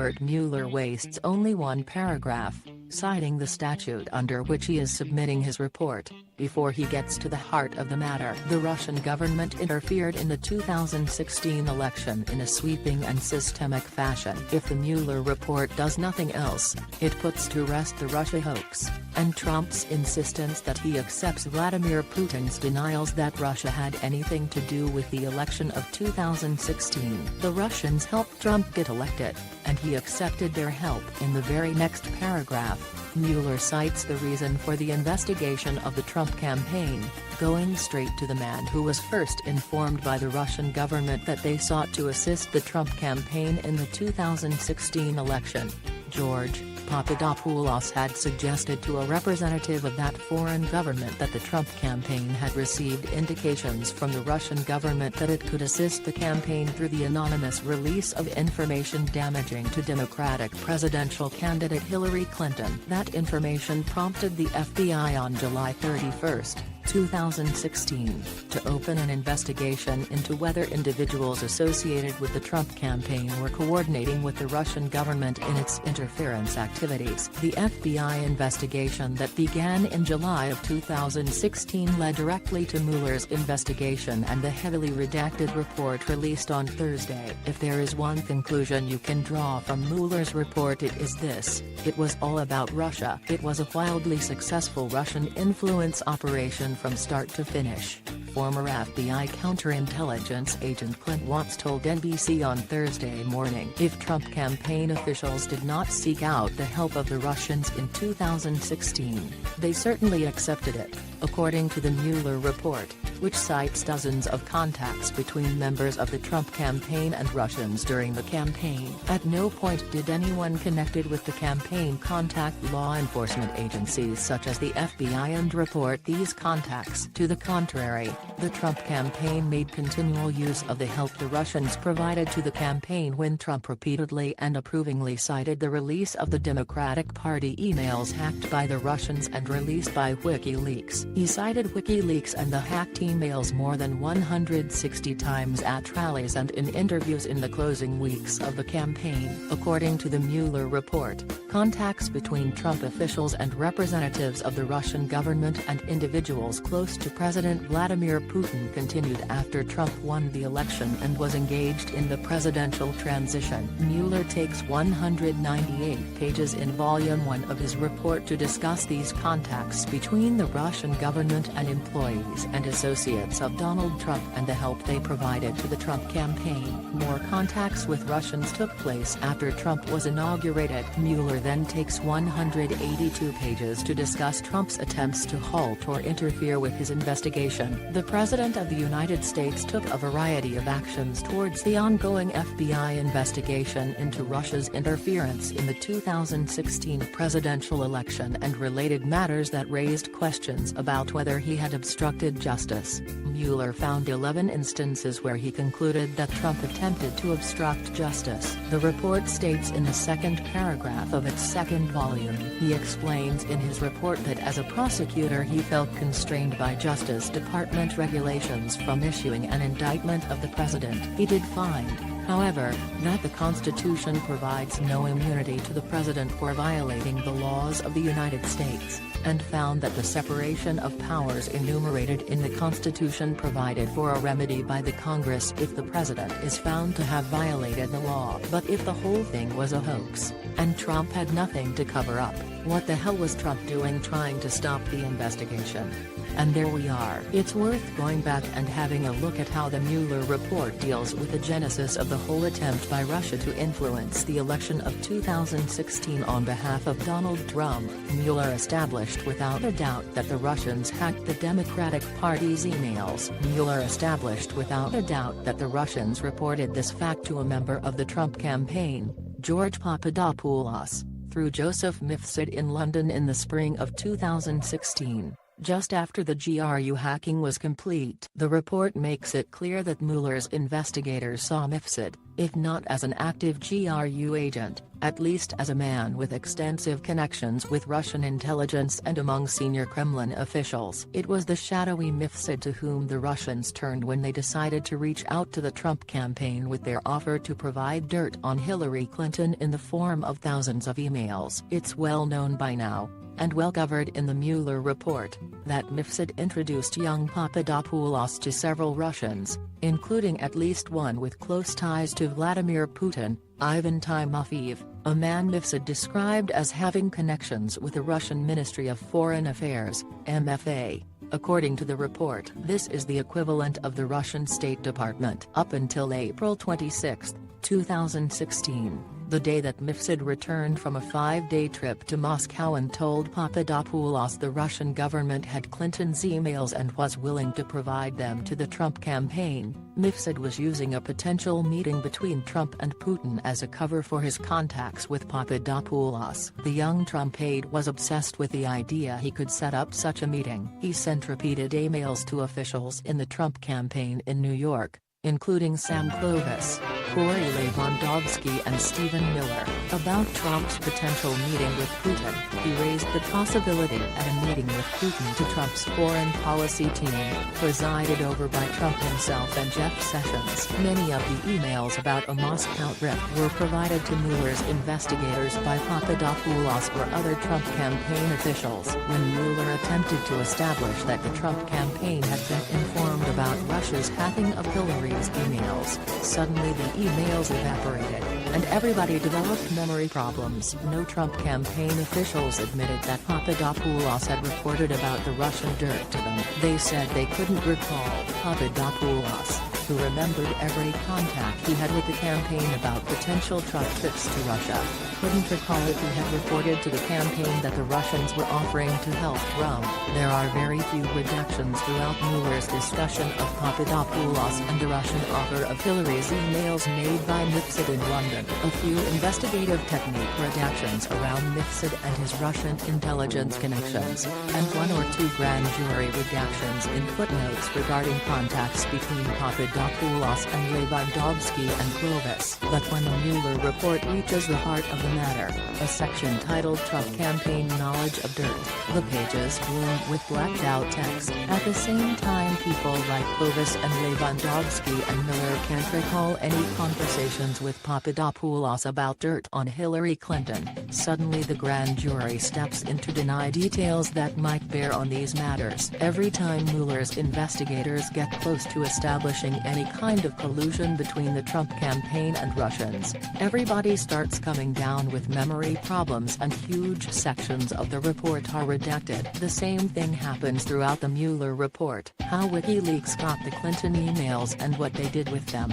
report Mueller wastes only one paragraph, citing the statute under which he is submitting his report, before he gets to the heart of the matter. The Russian government interfered in the 2016 election in a sweeping and systemic fashion. If the Mueller report does nothing else, it puts to rest the Russia hoax, and Trump's insistence that he accepts Vladimir Putin's denials that Russia had anything to do with the election of 2016. The Russians helped Trump get elected, and he accepted their help. In the very next paragraph, Mueller cites the reason for the investigation of the Trump campaign, going straight to the man who was first informed by the Russian government that they sought to assist the Trump campaign in the 2016 election. George Papadopoulos had suggested to a representative of that foreign government that the Trump campaign had received indications from the Russian government that it could assist the campaign through the anonymous release of information damaging to Democratic presidential candidate Hillary Clinton. That information prompted the FBI on July 31, 2016, to open an investigation into whether individuals associated with the Trump campaign were coordinating with the Russian government in its interference activities. The FBI investigation that began in July of 2016 led directly to Mueller's investigation and the heavily redacted report released on Thursday. If there is one conclusion you can draw from Mueller's report, it is this: it was all about Russia. It was a wildly successful Russian influence operation from start to finish, former FBI counterintelligence agent Clint once told NBC on Thursday morning. If Trump campaign officials did not seek out the help of the Russians in 2016, they certainly accepted it, according to the Mueller report, which cites dozens of contacts between members of the Trump campaign and Russians during the campaign. At no point did anyone connected with the campaign contact law enforcement agencies such as the FBI and report these contacts. To the contrary, the Trump campaign made continual use of the help the Russians provided to the campaign when Trump repeatedly and approvingly cited the release of the Democratic Party emails hacked by the Russians and released by WikiLeaks. He cited WikiLeaks and the hacked emails more than 160 times at rallies and in interviews in the closing weeks of the campaign. According to the Mueller report, contacts between Trump officials and representatives of the Russian government and individuals close to President Vladimir Putin continued after Trump won the election and was engaged in the presidential transition. Mueller takes 198 pages in Volume 1 of his report to discuss these contacts between the Russian government and employees and associates of Donald Trump and the help they provided to the Trump campaign. More contacts with Russians took place after Trump was inaugurated. Mueller then takes 182 pages to discuss Trump's attempts to halt or interfere with his investigation. The President of the United States took a variety of actions towards the ongoing FBI investigation into Russia's interference in the 2016 presidential election and related matters that raised questions about whether he had obstructed justice. Mueller found 11 instances where he concluded that Trump attempted to obstruct justice. The report states in the second paragraph of its second volume, he explains in his report that as a prosecutor he felt constrained by Justice Department regulations from issuing an indictment of the president. He did find, however, that the Constitution provides no immunity to the president for violating the laws of the United States, and found that the separation of powers enumerated in the Constitution provided for a remedy by the Congress if the president is found to have violated the law. But if the whole thing was a hoax, and Trump had nothing to cover up, what the hell was Trump doing trying to stop the investigation? And there we are. It's worth going back and having a look at how the Mueller report deals with the genesis of the whole attempt by Russia to influence the election of 2016 on behalf of Donald Trump. Mueller established without a doubt that the Russians hacked the Democratic Party's emails. Mueller established without a doubt that the Russians reported this fact to a member of the Trump campaign, George Papadopoulos, through Joseph Mifsud in London in the spring of 2016. just after the GRU hacking was complete. The report makes it clear that Mueller's investigators saw Mifsud, if not as an active GRU agent, at least as a man with extensive connections with Russian intelligence and among senior Kremlin officials. It was the shadowy Mifsud to whom the Russians turned when they decided to reach out to the Trump campaign with their offer to provide dirt on Hillary Clinton in the form of thousands of emails. It's well known by now, and well covered in the Mueller report, that Mifsud introduced young Papadopoulos to several Russians, including at least one with close ties to Vladimir Putin, Ivan Timofeyev, a man Mifsud described as having connections with the Russian Ministry of Foreign Affairs, MFA. According to the report, this is the equivalent of the Russian State Department. Up until April 26, 2016, the day that Mifsud returned from a 5-day trip to Moscow and told Papadopoulos the Russian government had Clinton's emails and was willing to provide them to the Trump campaign, Mifsud was using a potential meeting between Trump and Putin as a cover for his contacts with Papadopoulos. The young Trump aide was obsessed with the idea he could set up such a meeting. He sent repeated emails to officials in the Trump campaign in New York, including Sam Clovis, Corey Lewandowski and Stephen Miller, about Trump's potential meeting with Putin. He raised the possibility at a meeting with Putin to Trump's foreign policy team, presided over by Trump himself and Jeff Sessions. Many of the emails about a Moscow trip were provided to Mueller's investigators by Papadopoulos or other Trump campaign officials. When Mueller attempted to establish that the Trump campaign had been informed about Russia's hacking of Hillary's emails, suddenly the emails evaporated, and everybody developed memory problems. No Trump campaign officials admitted that Papadopoulos had reported about the Russian dirt to them. They said they couldn't recall. Papadopoulos, who remembered every contact he had with the campaign about potential Trump trips to Russia, couldn't recall if he had reported to the campaign that the Russians were offering to help Trump. There are very few redactions throughout Mueller's discussion of Papadopoulos and the Russian offer of Hillary's emails made by Mifsud in London. A few investigative technique redactions around Mifsud and his Russian intelligence connections, and one or two grand jury redactions in footnotes regarding contacts between Papadopoulos and Lewandowski and Clovis. But when the Mueller report reaches the heart of the matter, a section titled Trump Campaign Knowledge of Dirt, the pages bloom with blacked out text. At the same time, people like Clovis and Lewandowski and Miller can't recall any conversations with Papadopoulos about dirt on Hillary Clinton. Suddenly the grand jury steps in to deny details that might bear on these matters. Every time Mueller's investigators get close to establishing any kind of collusion between the Trump campaign and Russians, everybody starts coming down with memory problems and huge sections of the report are redacted. The same thing happens throughout the Mueller report. How WikiLeaks got the Clinton emails and what they did with them.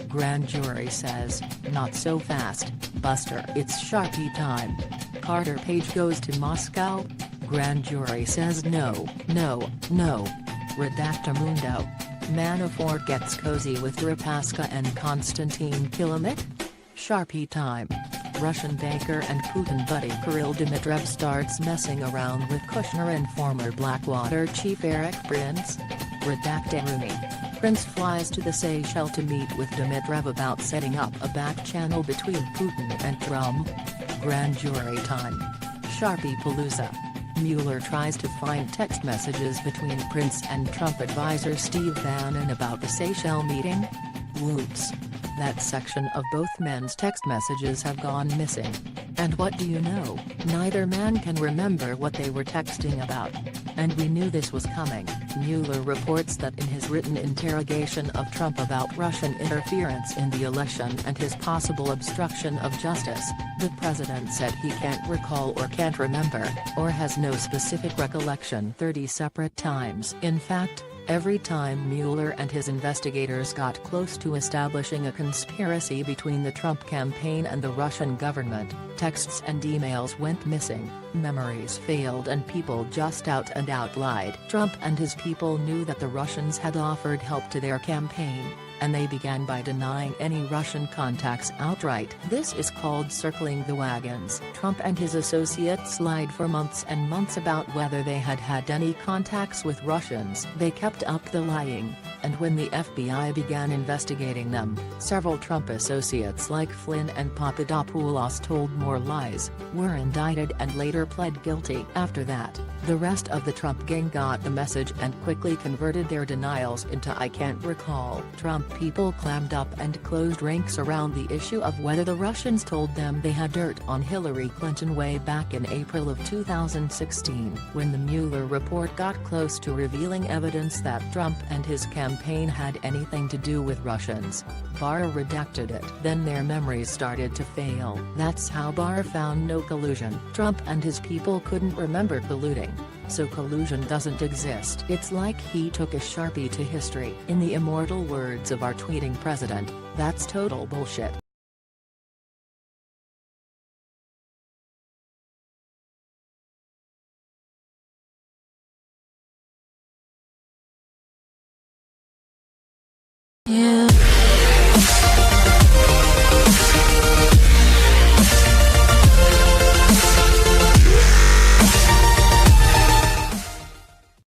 Grand jury says, not so fast, Buster. It's Sharpie time. Carter Page goes to Moscow? Grand jury says no. Redactamundo. Manafort gets cozy with Deripaska and Konstantin Kilimnik? Sharpie time. Russian banker and Putin buddy Kirill Dmitriev starts messing around with Kushner and former Blackwater chief Eric Prince? Redactaruni. Prince flies to the Seychelles to meet with Dmitriev about setting up a back channel between Putin and Trump. Grand jury time. Sharpie Palooza. Mueller tries to find text messages between Prince and Trump advisor Steve Bannon about the Seychelles meeting? Whoops. That section of both men's text messages have gone missing. And what do you know, neither man can remember what they were texting about. And we knew this was coming. Mueller reports that in his written interrogation of Trump about Russian interference in the election and his possible obstruction of justice, the president said he can't recall or can't remember, or has no specific recollection 30 separate times. In fact, every time Mueller and his investigators got close to establishing a conspiracy between the Trump campaign and the Russian government, texts and emails went missing, memories failed and people just out and out lied. Trump and his people knew that the Russians had offered help to their campaign, and they began by denying any Russian contacts outright. This is called circling the wagons. Trump and his associates lied for months and months about whether they had had any contacts with Russians. They kept up the lying, and when the FBI began investigating them, several Trump associates like Flynn and Papadopoulos told more lies, were indicted and later pled guilty. After that, the rest of the Trump gang got the message and quickly converted their denials into "I can't recall." Trump people clammed up and closed ranks around the issue of whether the Russians told them they had dirt on Hillary Clinton way back in April of 2016. When the Mueller report got close to revealing evidence that Trump and his campaign had anything to do with Russians, Barr redacted it. Then their memories started to fail. That's how Barr found no collusion. Trump and his people couldn't remember colluding, so collusion doesn't exist. It's like he took a Sharpie to history. In the immortal words of our tweeting president, that's total bullshit.